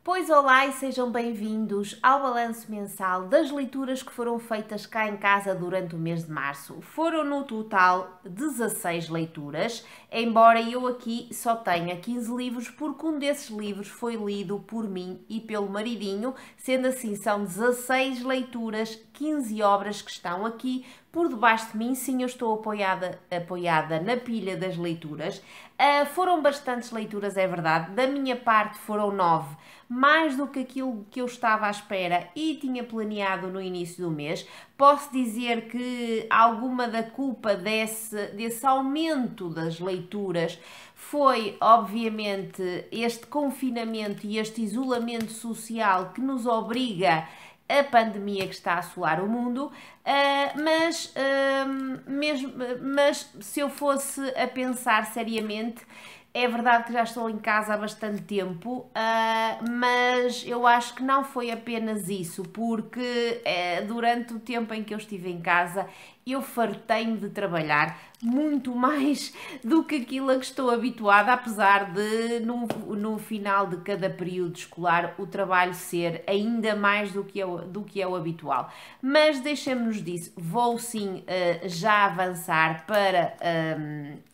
Pois olá e sejam bem-vindos ao balanço mensal das leituras que foram feitas cá em casa durante o mês de março. Foram no total 16 leituras, embora eu aqui só tenha 15 livros, porque um desses livros foi lido por mim e pelo maridinho, sendo assim são 16 leituras, 15 obras que estão aqui por debaixo de mim. Sim, eu estou apoiada na pilha das leituras. Foram bastantes leituras, é verdade. Da minha parte foram 9, mais do que aquilo que eu estava à espera e tinha planeado no início do mês. Posso dizer que alguma da culpa desse aumento das leituras foi, obviamente, este confinamento e este isolamento social que nos obriga a pandemia que está a assolar o mundo, mas se eu fosse a pensar seriamente, é verdade que já estou em casa há bastante tempo, mas eu acho que não foi apenas isso, porque durante o tempo em que eu estive em casa eu fartei-me de trabalhar muito mais do que aquilo a que estou habituada, apesar de no final de cada período escolar o trabalho ser ainda mais do que é o habitual. Mas deixemos-nos disso, vou sim já avançar para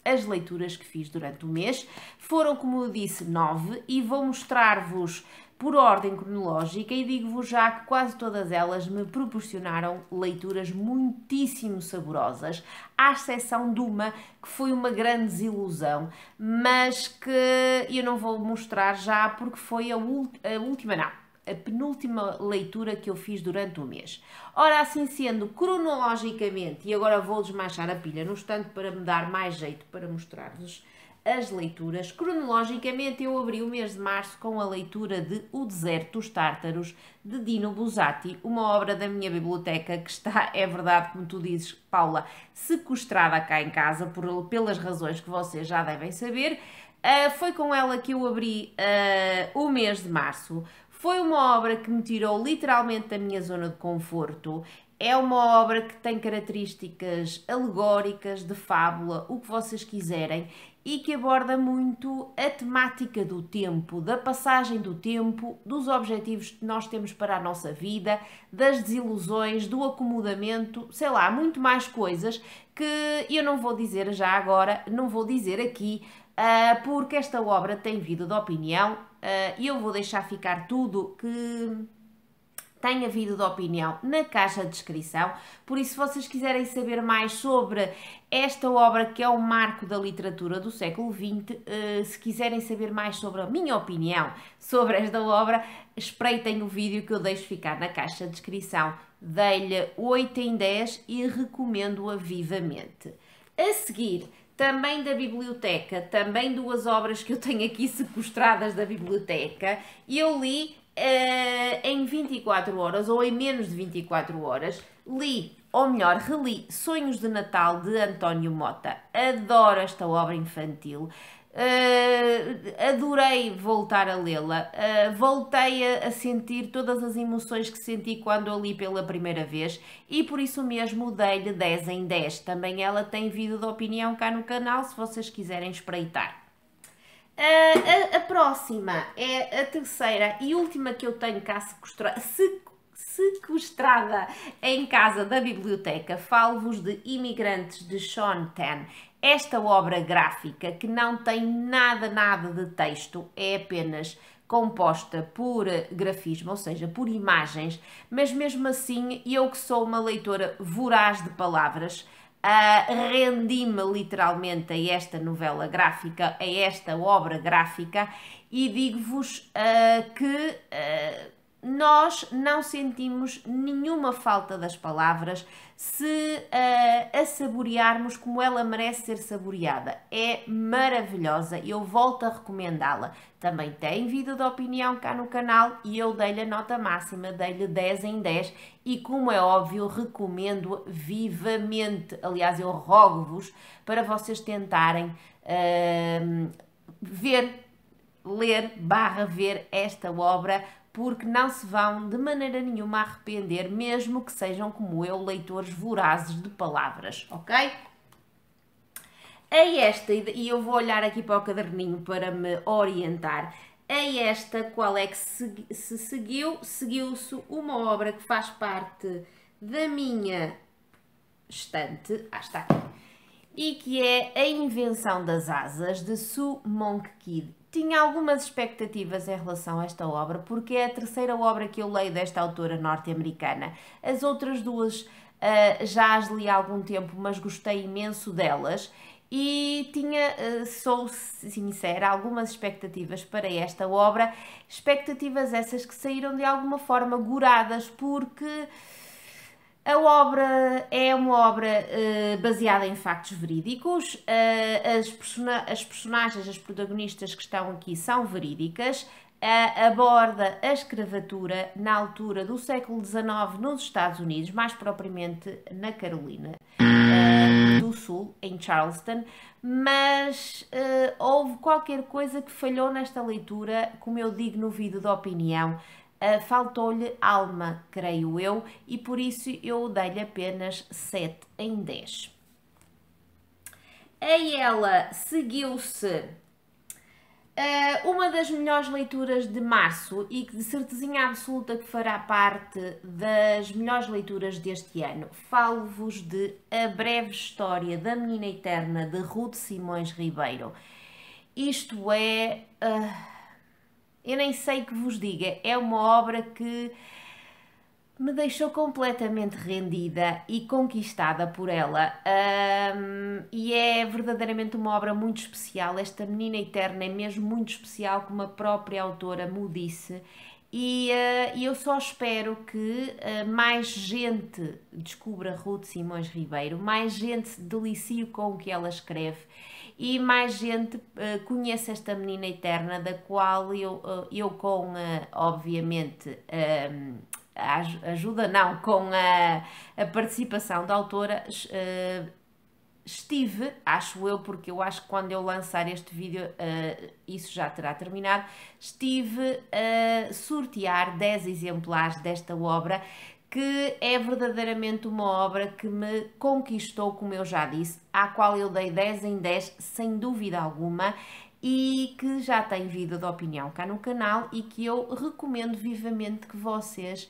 as leituras que fiz durante o mês. Foram, como eu disse, 9 e vou mostrar-vos por ordem cronológica e digo-vos já que quase todas elas me proporcionaram leituras muitíssimo saborosas, à exceção de uma que foi uma grande desilusão, mas que eu não vou mostrar já porque foi a penúltima leitura que eu fiz durante o mês. Ora, assim sendo, cronologicamente, e agora vou desmanchar a pilha no instante para me dar mais jeito para mostrar-vos as leituras. Cronologicamente, eu abri o mês de março com a leitura de O Deserto dos Tártaros, de Dino Buzzati, uma obra da minha biblioteca que está, é verdade, como tu dizes, Paula, sequestrada cá em casa, pelas razões que vocês já devem saber. Foi com ela que eu abri o mês de março. Foi uma obra que me tirou literalmente da minha zona de conforto. É uma obra que tem características alegóricas, de fábula, o que vocês quiserem, e que aborda muito a temática do tempo, da passagem do tempo, dos objetivos que nós temos para a nossa vida, das desilusões, do acomodamento, sei lá, muito mais coisas que eu não vou dizer já agora, não vou dizer aqui, porque esta obra tem vindo de opinião e eu vou deixar ficar tudo que tem havido de opinião na caixa de descrição. Por isso, se vocês quiserem saber mais sobre esta obra, que é um marco da literatura do século XX, se quiserem saber mais sobre a minha opinião sobre esta obra, espreitem o vídeo que eu deixo ficar na caixa de descrição. Dei-lhe 8 em 10 e recomendo-a vivamente. A seguir, também da biblioteca, também duas obras que eu tenho aqui sequestradas da biblioteca, e eu li em 24 horas, ou em menos de 24 horas, li, ou melhor, reli Sonhos de Natal, de António Mota. Adoro esta obra infantil. Adorei voltar a lê-la. Voltei a sentir todas as emoções que senti quando a li pela primeira vez e por isso mesmo dei-lhe 10 em 10. Também ela tem vídeo de opinião cá no canal, se vocês quiserem espreitar. A próxima é a terceira e última que eu tenho cá sequestrada em casa da biblioteca. Falo-vos de Imigrantes, de Sean Tan. Esta obra gráfica que não tem nada de texto, é apenas composta por grafismo, ou seja, por imagens, mas mesmo assim eu que sou uma leitora voraz de palavras, rendi-me literalmente a esta novela gráfica, a esta obra gráfica, e digo-vos que nós não sentimos nenhuma falta das palavras se a saborearmos como ela merece ser saboreada. É maravilhosa, eu volto a recomendá-la. Também tem vídeo de opinião cá no canal e eu dei-lhe a nota máxima, dei-lhe 10 em 10 e, como é óbvio, recomendo vivamente. Aliás, eu rogo-vos para vocês tentarem ler/ver esta obra, porque não se vão de maneira nenhuma arrepender, mesmo que sejam como eu, leitores vorazes de palavras, ok? A esta, e eu vou olhar aqui para o caderninho para me orientar, a esta, qual é que se seguiu? Seguiu-se uma obra que faz parte da minha estante, está aqui, e que é A Invenção das Asas, de Sue Monk Kidd. Tinha algumas expectativas em relação a esta obra, porque é a terceira obra que eu leio desta autora norte-americana. As outras duas já as li há algum tempo, mas gostei imenso delas. E tinha, sou sincera, algumas expectativas para esta obra. Expectativas essas que saíram de alguma forma goradas, porque a obra é uma obra baseada em factos verídicos, as personagens, as protagonistas que estão aqui são verídicas, aborda a escravatura na altura do século XIX nos Estados Unidos, mais propriamente na Carolina do Sul, em Charleston, mas houve qualquer coisa que falhou nesta leitura, como eu digo no vídeo da opinião. Faltou-lhe alma, creio eu, e por isso eu dei-lhe apenas 7 em 10. A ela seguiu-se uma das melhores leituras de março e que de certezinha absoluta que fará parte das melhores leituras deste ano. Falo-vos de A Breve História da Menina Eterna, de Ruth Simões Ribeiro. Isto é... eu nem sei que vos diga, é uma obra que me deixou completamente rendida e conquistada por ela. E é verdadeiramente uma obra muito especial. Esta Menina Eterna é mesmo muito especial, como a própria autora me disse. E eu só espero que mais gente descubra Ruth Simões Ribeiro, mais gente se delicie com o que ela escreve e mais gente conheça esta Menina Eterna, da qual eu com, obviamente, a ajuda, não, com a participação da autora, estive, acho eu, porque eu acho que quando eu lançar este vídeo isso já terá terminado, estive a sortear 10 exemplares desta obra, que é verdadeiramente uma obra que me conquistou, como eu já disse, à qual eu dei 10 em 10, sem dúvida alguma, e que já tem vídeo de opinião cá no canal e que eu recomendo vivamente que vocês,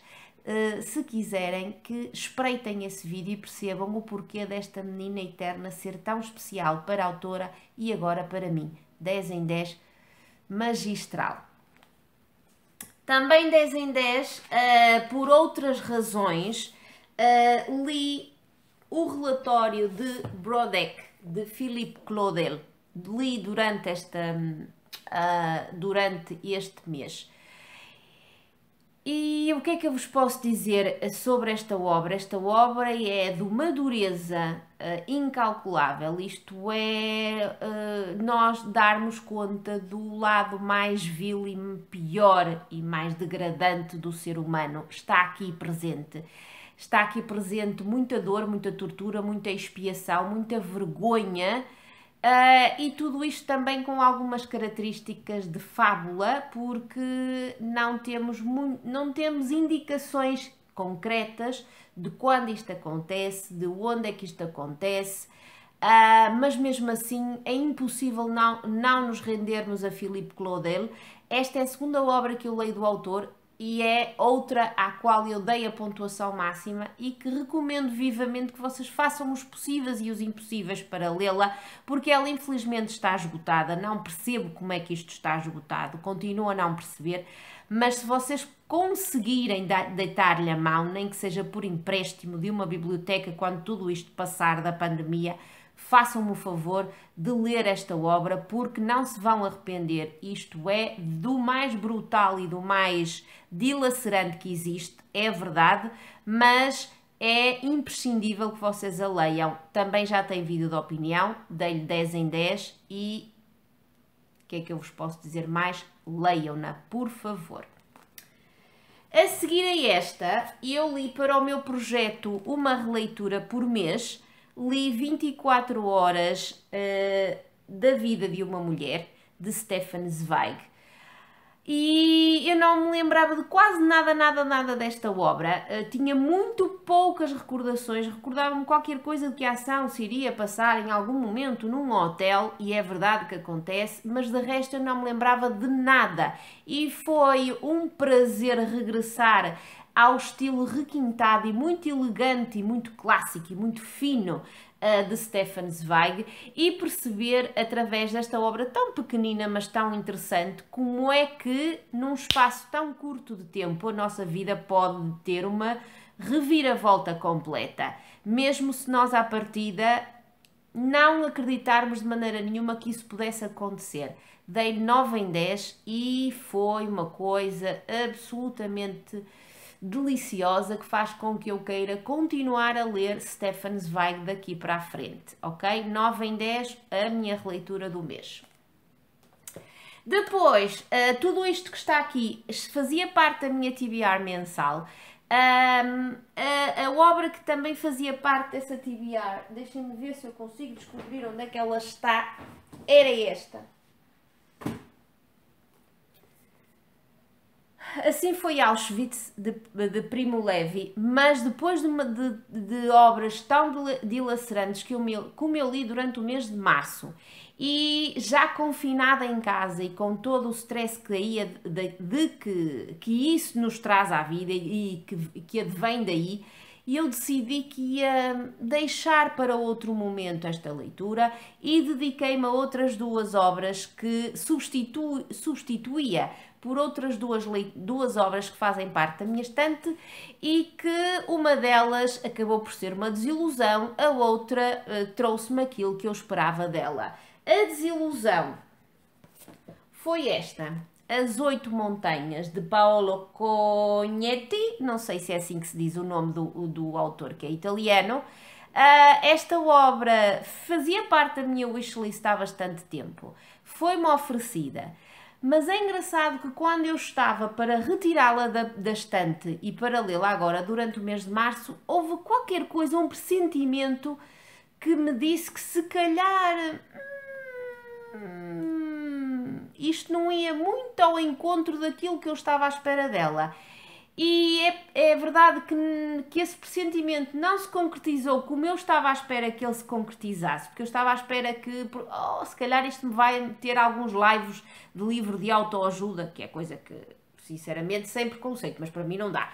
se quiserem, que espreitem esse vídeo e percebam o porquê desta Menina Eterna ser tão especial para a autora e agora para mim. 10 em 10, magistral. Também 10 em 10, por outras razões, li o relatório de Brodeck, de Philippe Claudel. Li durante este mês. E o que é que eu vos posso dizer sobre esta obra? Esta obra é de uma dureza incalculável, isto é, nós darmos conta do lado mais vil e pior e mais degradante do ser humano. Está aqui presente. Está aqui presente muita dor, muita tortura, muita expiação, muita vergonha. E tudo isto também com algumas características de fábula, porque não temos indicações concretas de quando isto acontece, de onde é que isto acontece, mas mesmo assim é impossível não nos rendermos a Philippe Claudel. Esta é a segunda obra que eu leio do autor e é outra à qual eu dei a pontuação máxima e que recomendo vivamente que vocês façam os possíveis e os impossíveis para lê-la, porque ela infelizmente está esgotada. Não percebo como é que isto está esgotado, continuo a não perceber, mas se vocês conseguirem deitar-lhe a mão, nem que seja por empréstimo de uma biblioteca quando tudo isto passar da pandemia, façam-me o favor de ler esta obra, porque não se vão arrepender. Isto é do mais brutal e do mais dilacerante que existe, é verdade, mas é imprescindível que vocês a leiam. Também já tem vídeo de opinião, dei-lhe 10 em 10 e o que é que eu vos posso dizer mais? Leiam-na, por favor. A seguir a esta, eu li para o meu projeto Uma Releitura por Mês, li 24 horas da vida de uma mulher, de Stefan Zweig. E eu não me lembrava de quase nada desta obra. Tinha muito poucas recordações. Recordava-me qualquer coisa de que a ação se iria passar em algum momento num hotel, e é verdade que acontece, mas de resto eu não me lembrava de nada. E foi um prazer regressar ao estilo requintado e muito elegante e muito clássico e muito fino de Stefan Zweig, e perceber através desta obra tão pequenina mas tão interessante como é que num espaço tão curto de tempo a nossa vida pode ter uma reviravolta completa, mesmo se nós à partida não acreditarmos de maneira nenhuma que isso pudesse acontecer. Dei 9 em 10 e foi uma coisa absolutamente deliciosa que faz com que eu queira continuar a ler Stefan Zweig daqui para a frente, ok? 9 em 10, a minha releitura do mês. Depois, tudo isto que está aqui fazia parte da minha TBR mensal. A obra que também fazia parte dessa TBR, deixem-me ver se eu consigo descobrir onde é que ela está, era esta. Assim foi Auschwitz, de Primo Levi, mas depois de obras tão dilacerantes como eu li durante o mês de março, e já confinada em casa e com todo o stress que isso nos traz à vida e que advém daí, e eu decidi que ia deixar para outro momento esta leitura e dediquei-me a outras duas obras que substituía por outras duas obras que fazem parte da minha estante, e que uma delas acabou por ser uma desilusão, a outra trouxe-me aquilo que eu esperava dela. A desilusão foi esta: As 8 Montanhas, de Paolo Cognetti, não sei se é assim que se diz o nome do autor, que é italiano. Esta obra fazia parte da minha wishlist há bastante tempo, foi-me oferecida, mas é engraçado que quando eu estava para retirá-la da estante e para lê-la agora durante o mês de março, houve qualquer coisa, um pressentimento que me disse que se calhar isto não ia muito ao encontro daquilo que eu estava à espera dela. E é verdade que esse pressentimento não se concretizou como eu estava à espera que ele se concretizasse, porque eu estava à espera que, se calhar isto me vai ter alguns lives de livro de autoajuda, que é coisa que, sinceramente, sem preconceito, mas para mim não dá.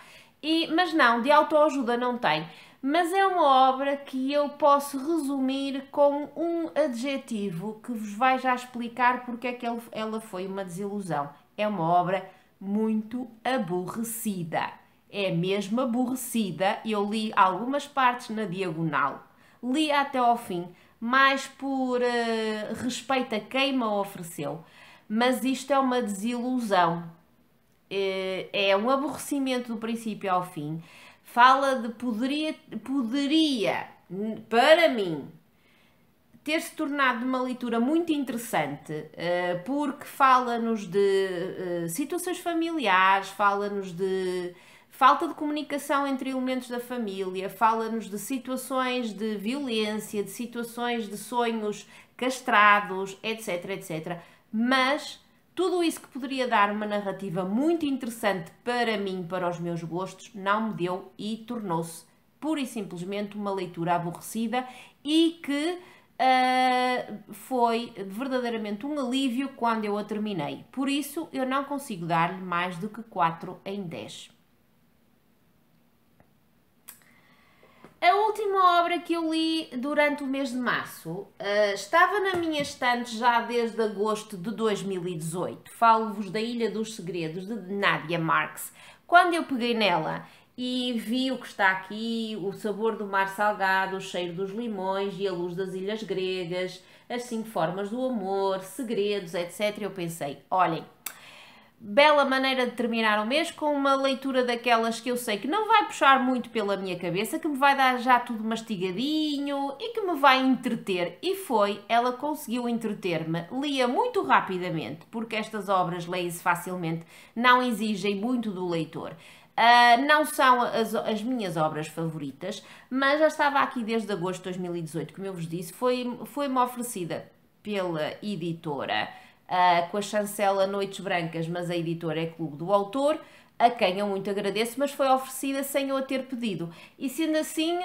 Mas não, de autoajuda não tem. Mas é uma obra que eu posso resumir com um adjetivo que vos vai já explicar porque é que ela foi uma desilusão. É uma obra muito aborrecida. É mesmo aborrecida. Eu li algumas partes na diagonal, li até ao fim, mais por respeito a quem me ofereceu. Mas isto é uma desilusão. É um aborrecimento do princípio ao fim. Fala de poderia, para mim, ter-se tornado uma leitura muito interessante, porque fala-nos de situações familiares, fala-nos de falta de comunicação entre elementos da família, fala-nos de situações de violência, de situações de sonhos castrados, etc, etc. Mas tudo isso que poderia dar uma narrativa muito interessante para mim, para os meus gostos, não me deu e tornou-se pura e simplesmente uma leitura aborrecida, e que foi verdadeiramente um alívio quando eu a terminei. Por isso eu não consigo dar-lhe mais do que 4 em 10. A última obra que eu li durante o mês de março estava na minha estante já desde agosto de 2018. Falo-vos da Ilha dos Segredos, de Nadia Marx. Quando eu peguei nela e vi o que está aqui, o sabor do mar salgado, o cheiro dos limões e a luz das ilhas gregas, as 5 formas do amor, segredos, etc., eu pensei, olhem, bela maneira de terminar o mês com uma leitura daquelas que eu sei que não vai puxar muito pela minha cabeça, que me vai dar já tudo mastigadinho e que me vai entreter. E ela conseguiu entreter-me. Lia muito rapidamente, porque estas obras leem-se facilmente, não exigem muito do leitor. Não são as minhas obras favoritas, mas já estava aqui desde agosto de 2018, como eu vos disse, foi-me oferecida pela editora com a chancela Noites Brancas, mas a editora é Clube do Autor, a quem eu muito agradeço, mas foi oferecida sem eu a ter pedido. E sendo assim,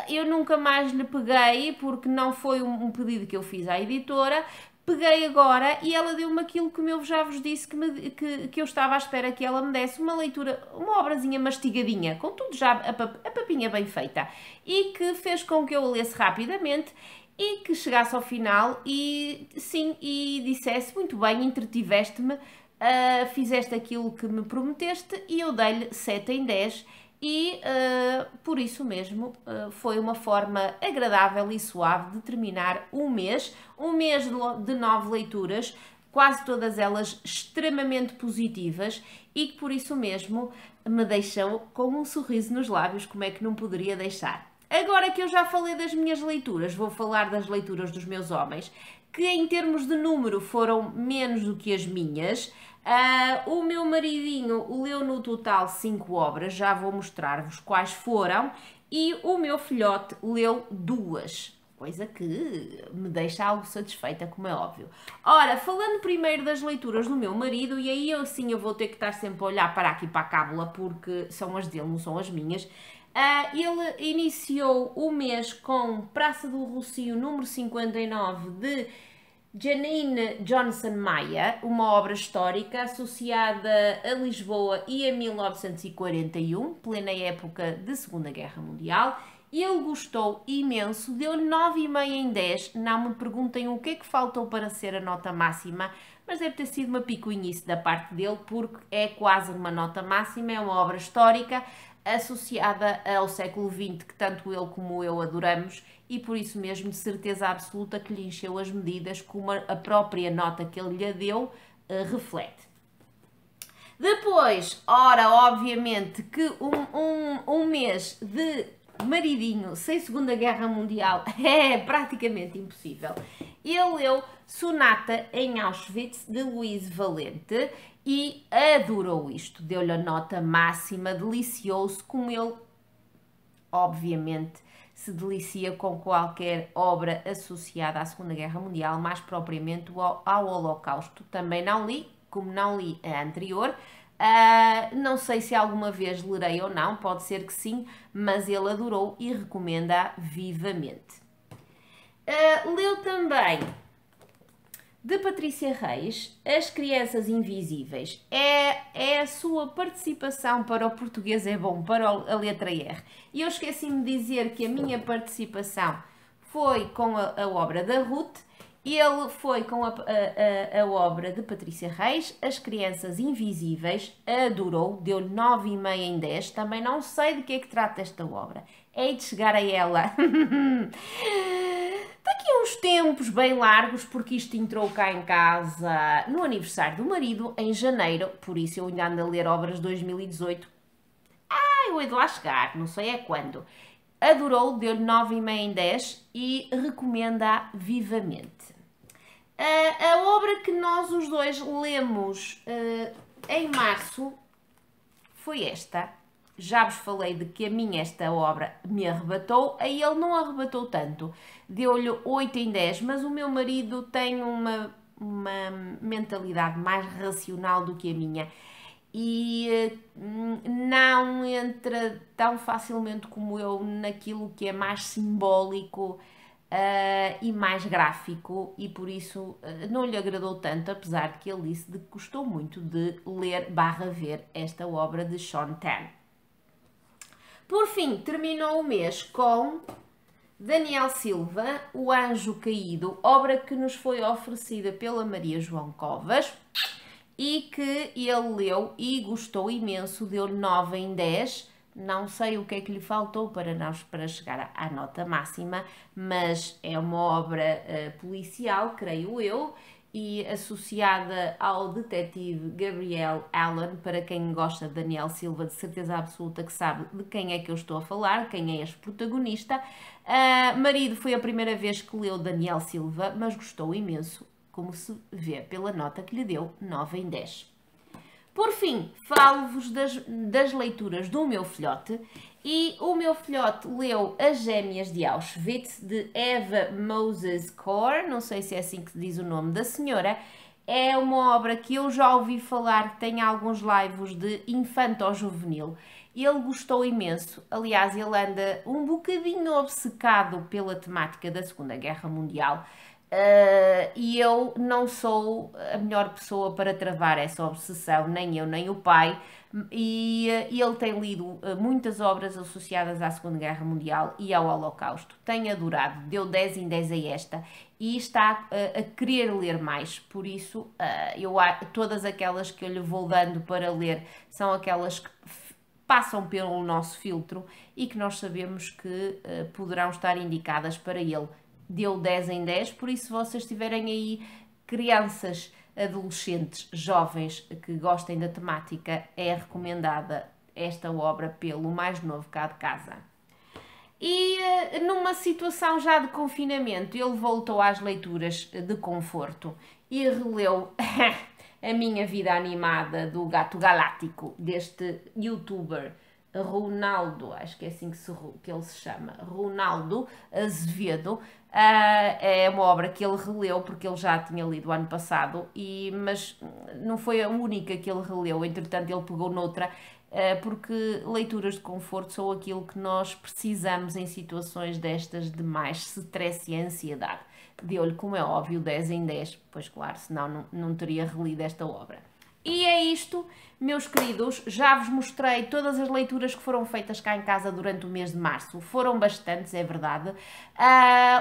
eu nunca mais lhe peguei, porque não foi um pedido que eu fiz à editora. Peguei agora e ela deu-me aquilo que eu já vos disse que eu estava à espera que ela me desse, uma leitura, uma obrazinha mastigadinha, com tudo já a papinha bem feita, e que fez com que eu a lesse rapidamente e que chegasse ao final e sim, e dissesse: muito bem, entretiveste-me, fizeste aquilo que me prometeste, e eu dei-lhe 7 em 10. E por isso mesmo foi uma forma agradável e suave de terminar um mês de 9 leituras, quase todas elas extremamente positivas, e que por isso mesmo me deixou com um sorriso nos lábios, como é que não poderia deixar. Agora que eu já falei das minhas leituras, vou falar das leituras dos meus homens, que em termos de número foram menos do que as minhas. O meu maridinho leu no total 5 obras, já vou mostrar-vos quais foram, e o meu filhote leu 2, coisa que me deixa algo satisfeita, como é óbvio. Ora, falando primeiro das leituras do meu marido, e aí eu vou ter que estar sempre a olhar para aqui para a cábula, porque são as dele, não são as minhas. Ele iniciou o mês com Praça do Rocio, número 59, de Janine Johnson Maia, uma obra histórica associada a Lisboa e a 1941, plena época de Segunda Guerra Mundial. Ele gostou imenso, deu 9,5 em 10. Não me perguntem o que é que faltou para ser a nota máxima, mas deve ter sido uma picuinhice da parte dele, porque é quase uma nota máxima, é uma obra histórica associada ao século XX, que tanto ele como eu adoramos, e por isso mesmo de certeza absoluta que lhe encheu as medidas, como a própria nota que ele lhe deu reflete. Depois, ora, obviamente que um mês de maridinho sem Segunda Guerra Mundial é praticamente impossível. Ele leu Sonata em Auschwitz, de Luís Valente, e adorou isto. Deu-lhe a nota máxima, deliciou-se, como ele, obviamente, se delicia com qualquer obra associada à Segunda Guerra Mundial, mais propriamente ao Holocausto. Também não li, como não li a anterior. Não sei se alguma vez lerei ou não, pode ser que sim, mas ele adorou e recomenda vivamente. Leu também, de Patrícia Reis, As Crianças Invisíveis. É a sua participação para o português é bom, para a letra R. E eu esqueci-me de dizer que a minha participação foi com a obra da Ruth. Ele foi com a obra de Patrícia Reis, As Crianças Invisíveis, adorou, deu-lhe 9,5 em 10. Também não sei de que é que trata esta obra. Hei de chegar a ela daqui a uns tempos bem largos, porque isto entrou cá em casa no aniversário do marido, em janeiro, por isso eu ainda ando a ler obras de 2018. Eu hei de lá chegar, não sei é quando. Adorou, deu-lhe 9,5 em 10 e recomenda vivamente. A obra que nós os dois lemos em março foi esta. Já vos falei de que a mim esta obra me arrebatou, a ele não arrebatou tanto. Deu-lhe 8 em 10, mas o meu marido tem uma mentalidade mais racional do que a minha. E não entra tão facilmente como eu naquilo que é mais simbólico e mais gráfico, e por isso não lhe agradou tanto, apesar de que ele disse que gostou muito de ler / ver esta obra de Sean Tan. Por fim, terminou o mês com Daniel Silva, O Anjo Caído, obra que nos foi oferecida pela Maria João Covas e que ele leu e gostou imenso, deu-lhe 9 em 10. Não sei o que é que lhe faltou para chegar à nota máxima, mas é uma obra policial, creio eu, e associada ao detetive Gabriel Allen. Para quem gosta de Daniel Silva, de certeza absoluta que sabe de quem é que eu estou a falar, quem é este protagonista. Marido foi a primeira vez que leu Daniel Silva, mas gostou imenso, como se vê pela nota que lhe deu, 9 em 10. Por fim, falo-vos das leituras do meu filhote, e o meu filhote leu As Gêmeas de Auschwitz, de Eva Moses Core, não sei se é assim que se diz o nome da senhora, É uma obra que eu já ouvi falar, que tem alguns lives de infanto-juvenil. Ele gostou imenso, aliás, ele anda um bocadinho obcecado pela temática da Segunda Guerra Mundial. E eu não sou a melhor pessoa para travar essa obsessão, nem eu nem o pai. E ele tem lido muitas obras associadas à Segunda Guerra Mundial e ao Holocausto. Tem adorado, deu 10 em 10 a esta e está a querer ler mais. Por isso, todas aquelas que eu lhe vou dando para ler são aquelas que passam pelo nosso filtro e que nós sabemos que poderão estar indicadas para ele. Deu 10 em 10, por isso, se vocês tiverem aí crianças, adolescentes, jovens que gostem da temática, é recomendada esta obra pelo mais novo cá de casa. E numa situação já de confinamento, ele voltou às leituras de conforto e releu A Minha Vida Animada do Gato Galáctico, deste youtuber Ronaldo, acho que é assim que ele se chama, Ronaldo Azevedo. É uma obra que ele releu porque ele já tinha lido ano passado, mas não foi a única que ele releu, entretanto ele pegou noutra, porque leituras de conforto são aquilo que nós precisamos em situações destas de mais stress e ansiedade. Deu-lhe, como é óbvio, 10 em 10, pois claro, senão não teria relido esta obra. E é isto, meus queridos, já vos mostrei todas as leituras que foram feitas cá em casa durante o mês de março. Foram bastantes, é verdade.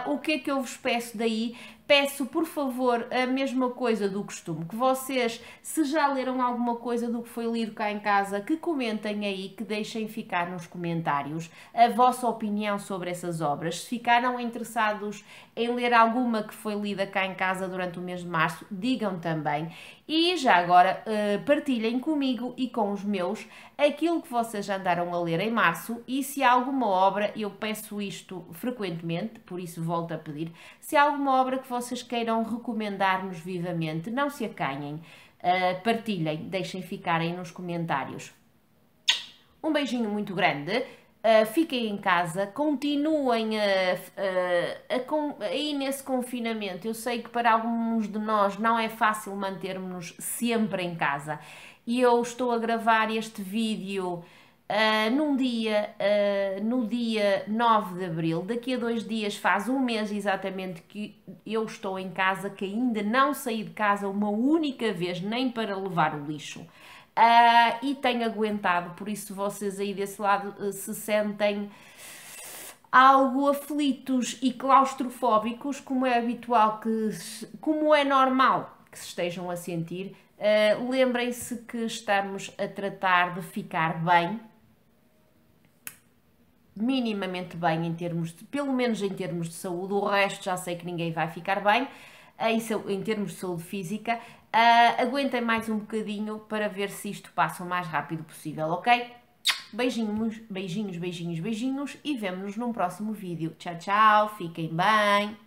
O que é que eu vos peço daí? Peço, por favor, a mesma coisa do costume, que vocês, se já leram alguma coisa do que foi lido cá em casa, que comentem aí, que deixem ficar nos comentários a vossa opinião sobre essas obras. Se ficaram interessados em ler alguma que foi lida cá em casa durante o mês de março, digam também. E já agora, partilhem comigo e com os meus aquilo que vocês já andaram a ler em março, e se há alguma obra, eu peço isto frequentemente, por isso volto a pedir, se há alguma obra que vocês queiram recomendar-nos vivamente, não se acanhem, partilhem, deixem ficarem nos comentários. Um beijinho muito grande, fiquem em casa, continuem aí nesse confinamento. Eu sei que para alguns de nós não é fácil mantermos-nos sempre em casa, e eu estou a gravar este vídeo no dia 9 de Abril, daqui a 2 dias faz um mês exatamente que eu estou em casa, que ainda não saí de casa uma única vez, nem para levar o lixo. E tenho aguentado, por isso vocês aí desse lado se sentem algo aflitos e claustrofóbicos, como é habitual, como é normal que se estejam a sentir, lembrem-se que estamos a tratar de ficar bem, minimamente bem, pelo menos em termos de saúde. O resto já sei que ninguém vai ficar bem, em termos de saúde física. Aguentem mais um bocadinho para ver se isto passa o mais rápido possível, ok? Beijinhos, beijinhos, beijinhos, beijinhos, e vemo-nos num próximo vídeo. Tchau, tchau, fiquem bem!